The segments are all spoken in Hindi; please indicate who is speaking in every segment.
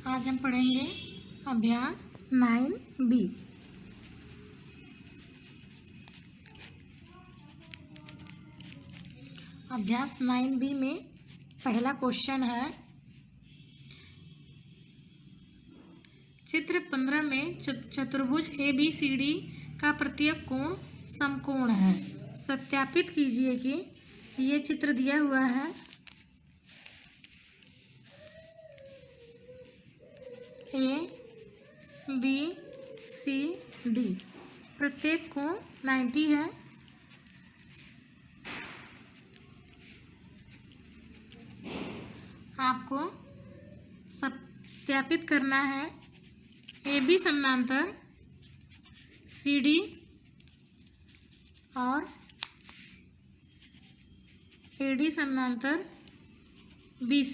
Speaker 1: आज हम पढ़ेंगे अभ्यास 9B। अभ्यास 9B में पहला क्वेश्चन है, चित्र 15 में चतुर्भुज ABCD का प्रत्येक कोण समकोण है। सत्यापित कीजिए कि ये चित्र दिया हुआ है, ABCD प्रत्येक कोण 90 है। आपको सत्यापित करना है AB समानांतर CD और AD समानांतर BC।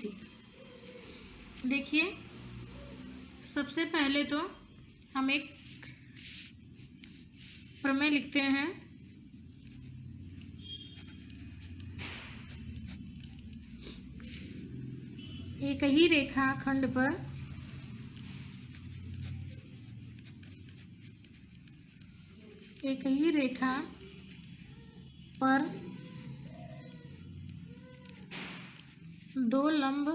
Speaker 1: देखिए, सबसे पहले तो हम एक प्रमेय लिखते हैं। एक ही रेखाखंड पर दो लंब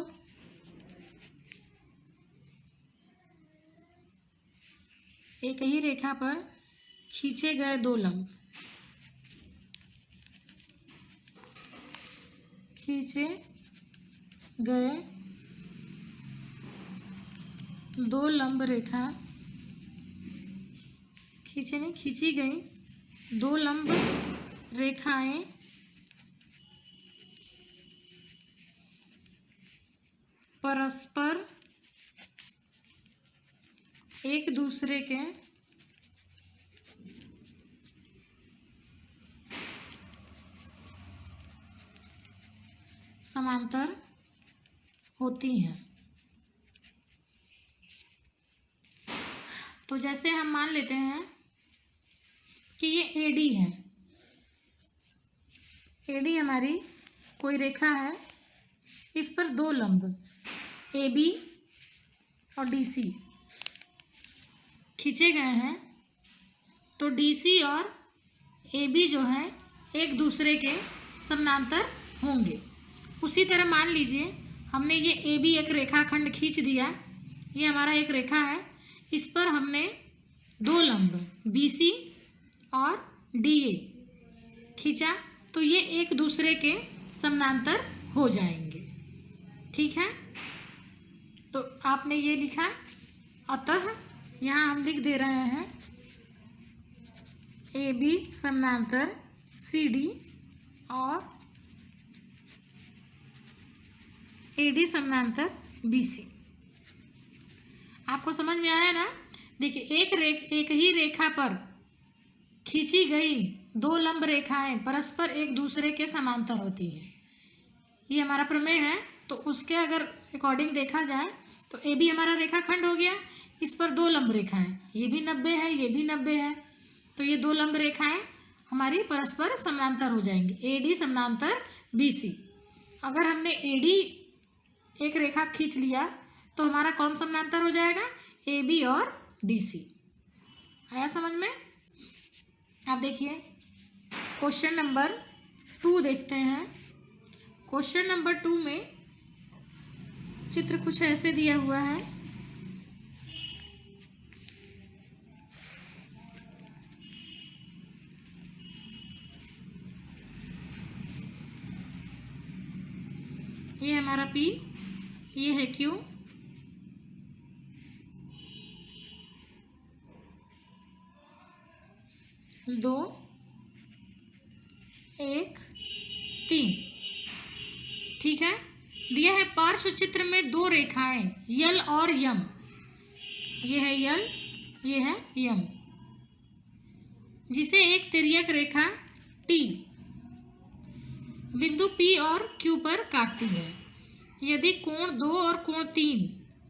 Speaker 1: एक ही रेखा पर खींचे गए दो लंब रेखा खींची गई दो लंब रेखाएं परस्पर एक दूसरे के समांतर होती हैं। तो जैसे हम मान लेते हैं कि ये AD है। AD हमारी कोई रेखा है, इस पर दो लंब AB और DC खींचे गए हैं। तो DC और AB जो है एक दूसरे के समानांतर होंगे। उसी तरह मान लीजिए हमने ये AB एक रेखाखंड खींच दिया, ये हमारा एक रेखा है, इस पर हमने दो लंब BC और DA खींचा, तो ये एक दूसरे के समानांतर हो जाएंगे। ठीक है, तो आपने ये लिखा, अतः यहाँ हम लिख दे रहे हैं AB समानांतर CD और AD समानांतर BC। आपको समझ में आया ना? देखिए, एक ही रेखा पर खींची गई दो लंब रेखाएं परस्पर एक दूसरे के समांतर होती है। ये हमारा प्रमेय है। तो उसके अगर अकॉर्डिंग देखा जाए तो AB हमारा रेखाखंड हो गया, इस पर दो लंब रेखाएं, ये भी 90 है, ये भी 90 है, तो ये दो लंब रेखाएं हमारी परस्पर समांतर हो जाएंगी, AD समानांतर BC। अगर हमने AD एक रेखा खींच लिया तो हमारा कौन समानांतर हो जाएगा? AB और DC। आया समझ में? आप देखिए, क्वेश्चन नंबर 2 देखते हैं। क्वेश्चन नंबर 2 में चित्र कुछ ऐसे दिया हुआ है। ये हमारा P, ये है Q, दो, एक, तीन। ठीक है, दिया है पार्श्व चित्र में दो रेखाएं यल और यम। ये है यल, ये है यम, जिसे एक तिर्यक रेखा T बिंदु P और Q पर काटती है। यदि कोण 2 और कोण 3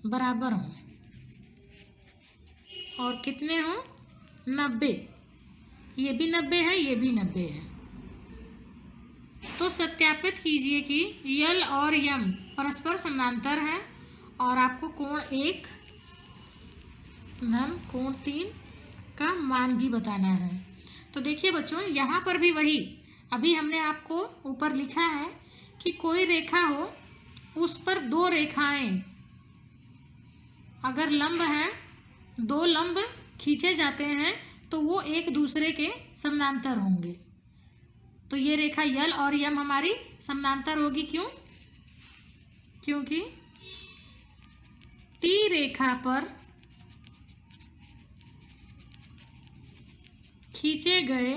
Speaker 1: बराबर हों और कितने हों? 90। ये भी 90 है, ये भी 90 है। तो सत्यापित कीजिए कि यल और यम परस्पर समांतर हैं और आपको कोण 1 धन कोण 3 का मान भी बताना है। तो देखिए बच्चों, यहाँ पर भी वही अभी हमने आपको ऊपर लिखा है कि कोई रेखा हो, उस पर 2 रेखाएं अगर लंब हैं, 2 लंब खींचे जाते हैं तो वो एक दूसरे के समानांतर होंगे। तो ये रेखा यल और यम हमारी समानांतर होगी। क्यों? क्योंकि टी रेखा पर खींचे गए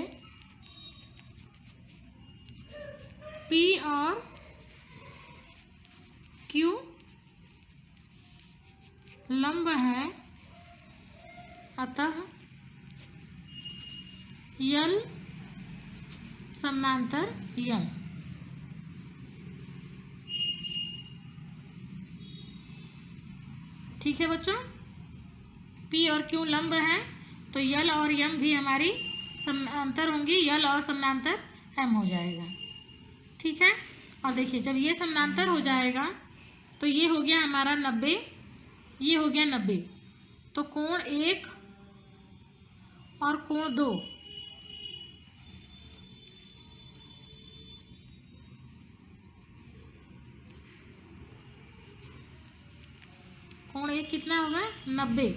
Speaker 1: पी और क्यू लंब है, अतः यल समानांतर यम। ठीक है बच्चों, पी और क्यू लंब हैं तो यल और यम भी हमारी समानांतर होंगी, यल और समानांतर एम हो जाएगा। ठीक है, और देखिए जब ये समानांतर हो जाएगा तो ये हो गया हमारा 90, ये हो गया 90, तो कोण 1 और कोण 2 कोण 1 कितना होगा? 90।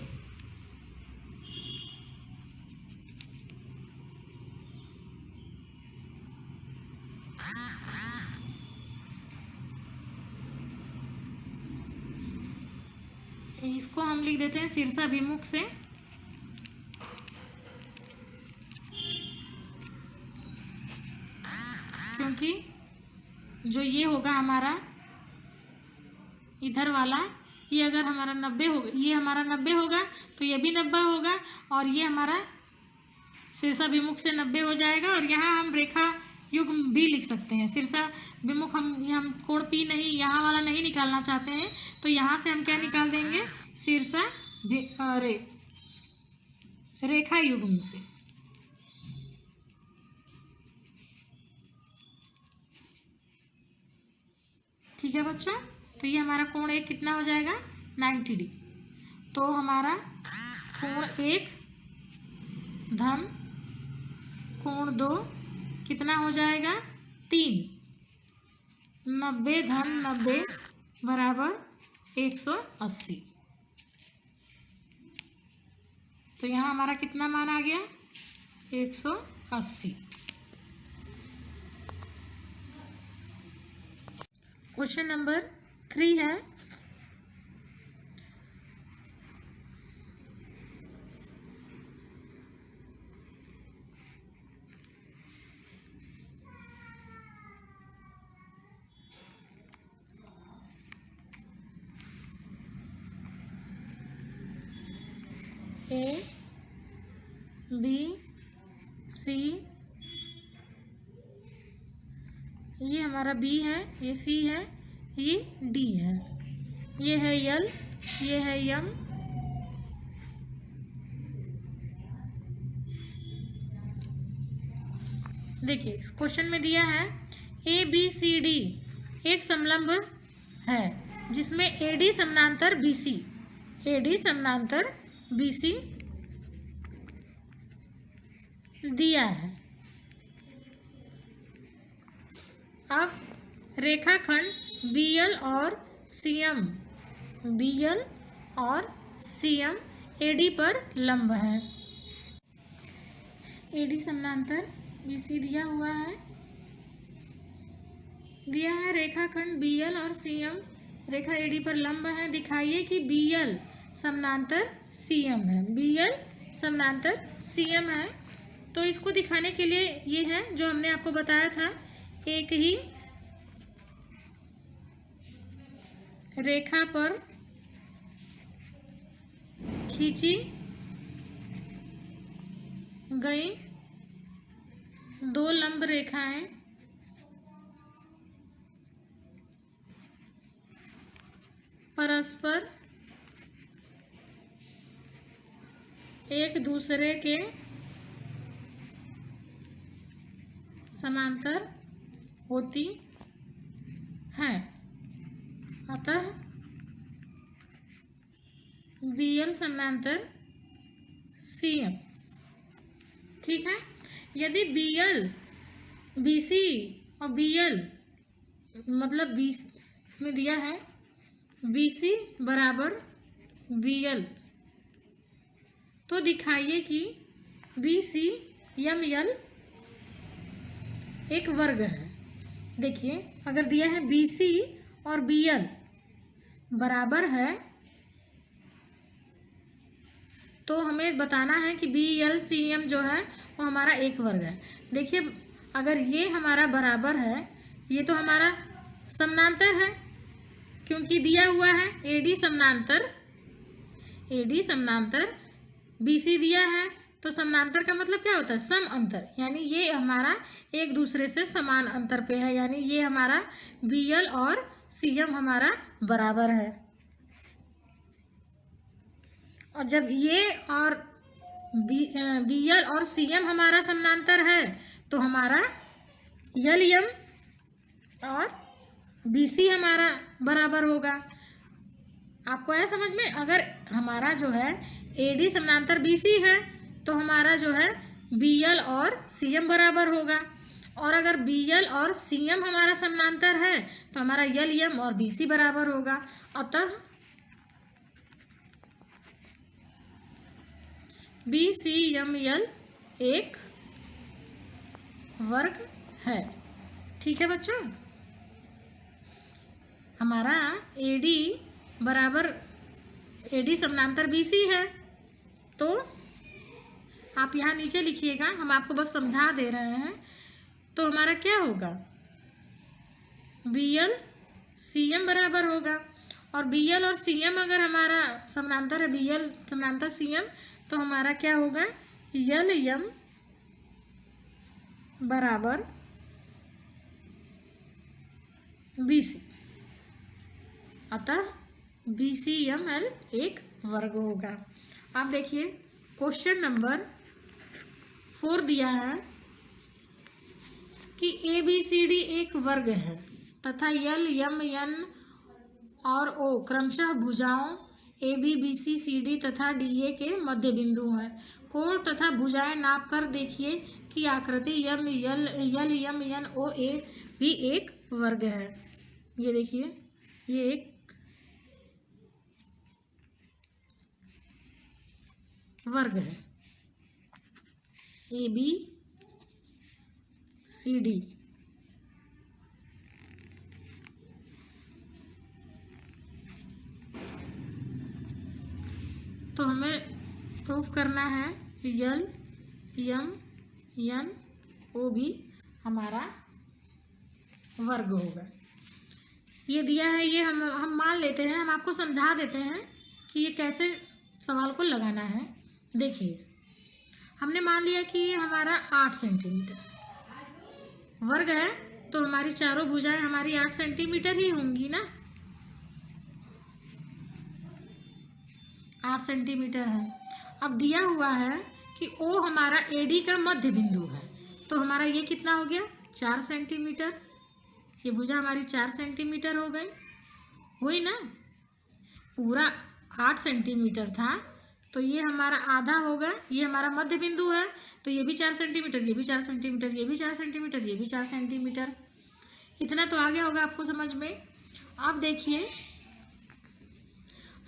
Speaker 1: इसको हम लिख देते हैं शीर्षाभिमुख से, क्योंकि जो ये होगा हमारा इधर वाला, ये अगर हमारा 90 होगा, ये हमारा 90 होगा तो ये भी 90 होगा, और ये हमारा शीर्षाभिमुख से 90 हो जाएगा। और यहाँ हम रेखा युग्म भी लिख सकते हैं। शीर्षाभिमुख हम कोण पी नहीं, यहाँ वाला नहीं निकालना चाहते हैं, तो यहाँ से हम क्या निकाल देंगे? रेखा युग्म से। ठीक है बच्चों, तो ये हमारा कोण 1 कितना हो जाएगा? 90 डिग्री। तो हमारा कोण 1 धन कोण 2 कितना हो जाएगा? 3। 90 धन 90 बराबर 180। तो यहाँ हमारा कितना मान आ गया? 180। क्वेश्चन नंबर 3 है, A B C, ये हमारा B है, ये C है, ये D है, ये है यल, ये है यम, देखिए इस क्वेश्चन में दिया है ए बी सी डी एक समलंब है जिसमें AD समानांतर BC, AD समानांतर BC दिया है। अब रेखाखंड BL और CM, BL और CM AD पर लंब है। AD समानांतर BC दिया हुआ है, दिया है रेखाखंड BL और CM रेखा AD पर लंब है। दिखाइए कि BL समानांतर CM है, BL समानांतर CM है। तो इसको दिखाने के लिए ये है जो हमने आपको बताया था, एक ही रेखा पर खींची गई 2 लंब रेखाएं परस्पर एक दूसरे के समांतर होती हैं, अतः BL समानांतर CM। ठीक है, यदि BL BC और BL मतलब इसमें दिया है BC बराबर BL, तो दिखाइए कि BCML एक वर्ग है। देखिए, अगर दिया है BC और BL बराबर है तो हमें बताना है कि BLCM जो है वो हमारा एक वर्ग है। देखिए, अगर ये हमारा बराबर है, ये तो हमारा समानांतर है, क्योंकि दिया हुआ है AD समानांतर BC दिया है, तो समानांतर का मतलब क्या होता है? सम अंतर, यानी ये हमारा एक दूसरे से समान अंतर पे है, यानी ये हमारा BL और CM हमारा बराबर है। और जब ये और BL और CM हमारा समानांतर है तो हमारा LM और BC हमारा बराबर होगा। आपको आया समझ में? अगर हमारा जो है AD समानांतर BC है तो हमारा जो है BL और CM बराबर होगा, और अगर BL और CM हमारा समानांतर है तो हमारा LM और BC बराबर होगा। अतः BCML एक वर्ग है। ठीक है बच्चों, हमारा AD समानांतर BC है, तो आप यहाँ नीचे लिखिएगा, हम आपको बस समझा दे रहे हैं। तो हमारा क्या होगा? BL CM बराबर होगा, और BL और CM अगर हमारा समानांतर है, BL समानांतर CM, तो हमारा क्या होगा? LM बराबर BC। अतः BCML एक वर्ग होगा। आप देखिए, क्वेश्चन नंबर 4 दिया है कि ABCD एक वर्ग है तथा LMN और O क्रमशः भुजाओं AB BC CD तथा DA के मध्य बिंदु हैं। कोण तथा भुजाएं नाप कर देखिए कि आकृति LMNOA भी एक वर्ग है। ये देखिए, ये एक वर्ग है ABCD। तो हमें प्रूफ करना है LMNO भी हमारा वर्ग होगा। ये दिया है, ये हम मान लेते हैं, हम आपको समझा देते हैं कि ये कैसे सवाल को लगाना है। देखिए, हमने मान लिया कि ये हमारा 8 सेंटीमीटर वर्ग है, तो हमारी चारों भुजाएं हमारी 8 सेंटीमीटर ही होंगी ना। 8 सेंटीमीटर है। अब दिया हुआ है कि O हमारा AD का मध्य बिंदु है, तो हमारा ये कितना हो गया? 4 सेंटीमीटर। ये भुजा हमारी 4 सेंटीमीटर हो गई, हुई ना। पूरा 8 सेंटीमीटर था, तो ये हमारा आधा होगा, ये हमारा मध्य बिंदु है, तो ये भी 4 सेंटीमीटर, ये भी 4 सेंटीमीटर, ये भी 4 सेंटीमीटर, ये भी 4 सेंटीमीटर। इतना तो आ गया होगा आपको समझ में। अब देखिए,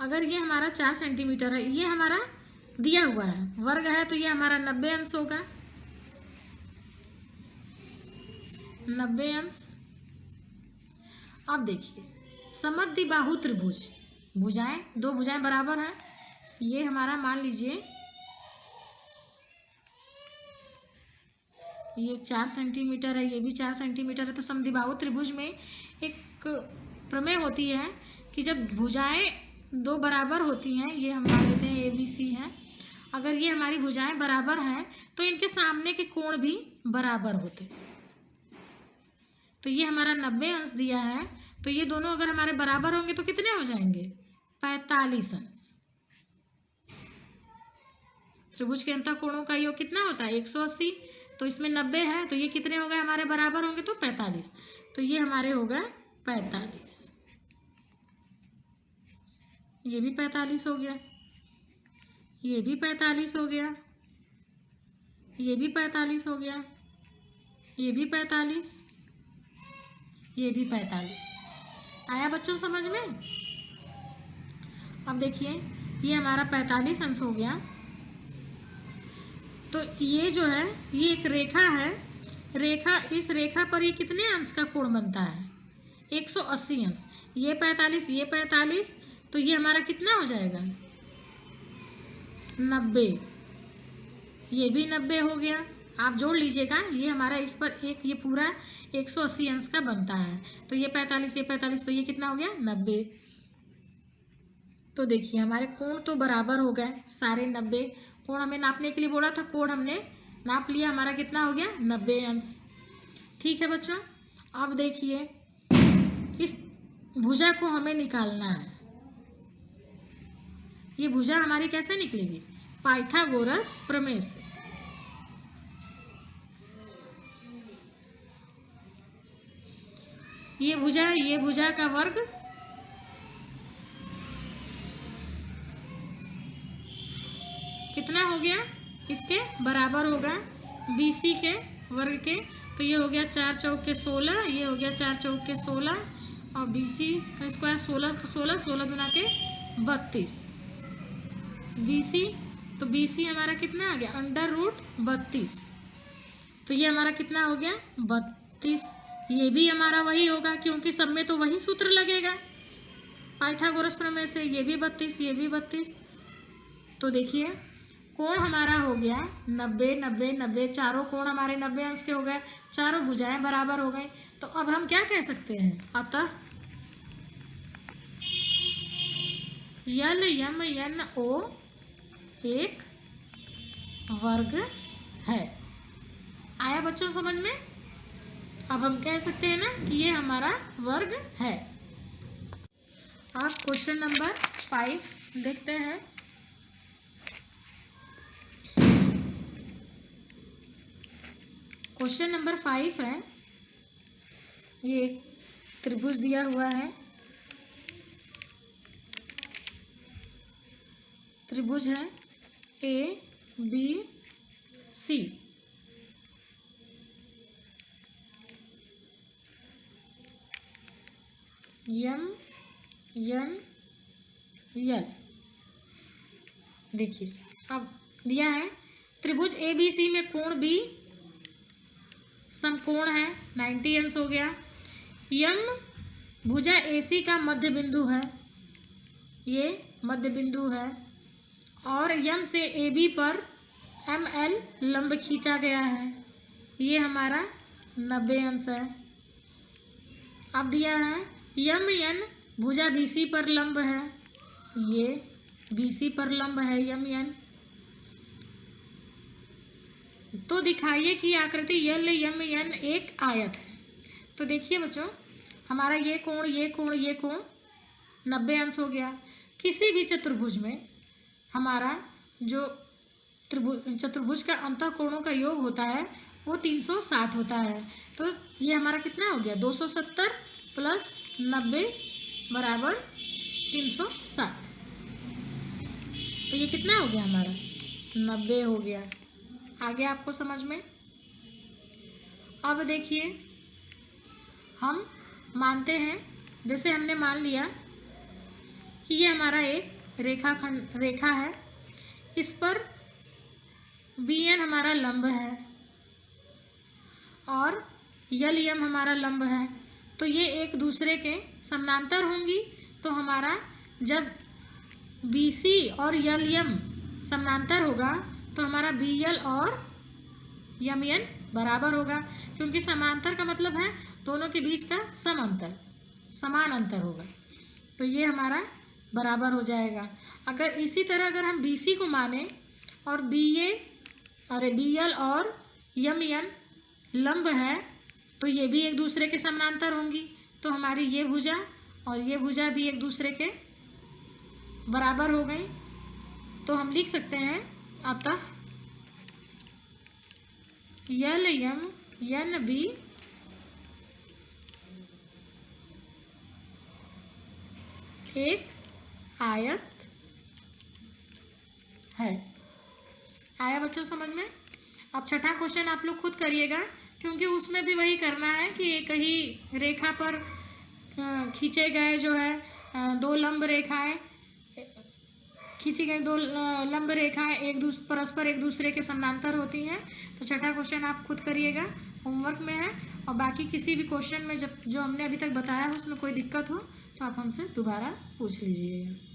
Speaker 1: अगर ये हमारा 4 सेंटीमीटर है, ये हमारा दिया हुआ है वर्ग है, तो ये हमारा 90 अंश होगा, 90 अंश। अब देखिए, समद्विबाहु त्रिभुज, भुजाएं, दो भुजाएं बराबर हैं। ये हमारा मान लीजिए ये 4 सेंटीमीटर है, ये भी 4 सेंटीमीटर है। तो समद्विबाहु त्रिभुज में एक प्रमेय होती है कि जब भुजाएं दो बराबर होती हैं, ये हम मान लेते हैं ABC है, अगर ये हमारी भुजाएं बराबर हैं तो इनके सामने के कोण भी बराबर होते हैं। तो ये हमारा 90 अंश दिया है, तो ये दोनों अगर हमारे बराबर होंगे तो कितने हो जाएंगे? 45 अंश। त्रिभुज के अंतः कोणों का योग कितना होता है? 180। तो इसमें 90 है, तो ये कितने हो गए हमारे बराबर होंगे? तो 45। तो ये हमारे हो गए 45, ये भी 45 हो गया। ये भी 45 हो गया, ये भी 45 हो गया, ये भी 45, ये भी 45। आया बच्चों समझ में? अब देखिए ये हमारा 45 अंश हो गया। तो ये जो है ये एक रेखा है, रेखा, इस रेखा पर ये कितने अंश का कोण बनता है? 180 अंश। ये 45, ये 45, तो ये हमारा कितना हो जाएगा? 90। ये भी 90 हो गया। आप जोड़ लीजिएगा, ये हमारा इस पर एक, ये पूरा 180 अंश का बनता है। तो ये 45, ये 45, तो ये कितना हो गया? 90। तो देखिए हमारे कोण तो बराबर हो गए सारे 90। कोण हमें नापने के लिए बोला था, कोण हमने नाप लिया, हमारा कितना हो गया? 90 अंश। ठीक है बच्चों, अब देखिए इस भुजा को हमें निकालना है। ये भुजा हमारी कैसे निकलेगी? पाइथागोरस प्रमेय से। ये भुजा का वर्ग कितना हो गया? इसके बराबर होगा BC के वर्ग के। तो ये हो गया 4 चौके 16, ये हो गया 4 चौके 16, और BC का स्क्वायर 16 गुना के 32। BC, तो BC हमारा कितना आ गया? √32। तो ये हमारा कितना हो गया? 32। ये भी हमारा वही होगा क्योंकि सब में तो वही सूत्र लगेगा पाइथागोरस प्रमेय से। ये भी 32, ये भी 32। तो देखिए कोण हमारा हो गया 90, 90, 90। चारों कोण हमारे 90 अंश के हो गए, चारों भुजाएं बराबर हो गई। तो अब हम क्या कह सकते हैं? अतः LMNO एक वर्ग है। आया बच्चों समझ में? अब हम कह सकते हैं ना कि ये हमारा वर्ग है। अब क्वेश्चन नंबर 5 देखते हैं। क्वेश्चन नंबर 5 है, ये एक त्रिभुज दिया हुआ है। त्रिभुज है ABC। MNL। देखिए अब दिया है त्रिभुज ABC में कोण B समकोण है, 90 अंश हो गया। M भुजा AC का मध्य बिंदु है, ये मध्य बिंदु है, और M से AB पर ML लंब खींचा गया है, ये हमारा 90 अंश है। अब दिया है MN भुजा BC पर लंब है, ये BC पर लंब है MN। तो दिखाइए कि आकृति LMN एक आयत है। तो देखिए बच्चों हमारा ये कोण, ये कोण, ये कोण 90 अंश हो गया। किसी भी चतुर्भुज में हमारा जो चतुर्भुज का अंतःकोणों का योग होता है वो 360 होता है। तो ये हमारा कितना हो गया? 270 प्लस 90 बराबर 360। तो ये कितना हो गया हमारा? 90 हो गया। आगे आपको समझ में? अब देखिए हम मानते हैं, जैसे हमने मान लिया कि ये हमारा एक रेखा है, इस पर BN हमारा लंब है और LM हमारा लंब है। तो ये एक दूसरे के समानांतर होंगी। तो हमारा जब BC और LM समानांतर होगा तो हमारा BL और MN बराबर होगा, क्योंकि समांतर का मतलब है दोनों के बीच का समान अंतर होगा। तो ये हमारा बराबर हो जाएगा। अगर इसी तरह अगर हम BC को माने और BL और MN लंब है तो ये भी एक दूसरे के समानांतर होंगी। तो हमारी ये भुजा और ये भुजा भी एक दूसरे के बराबर हो गई। तो हम लिख सकते हैं अतः LMNB एक आयत है। आया बच्चों समझ में? अब छठा क्वेश्चन आप लोग खुद करिएगा, क्योंकि उसमें भी वही करना है कि एक ही रेखा पर खींचे गए जो है दो लंब रेखाएं, खींची गई दो लंब रेखाएं परस्पर एक दूसरे के समानांतर होती हैं। तो छठा क्वेश्चन आप खुद करिएगा, होमवर्क में है। और बाकी किसी भी क्वेश्चन में जो हमने अभी तक बताया उसमें कोई दिक्कत हो तो आप हमसे दोबारा पूछ लीजिएगा।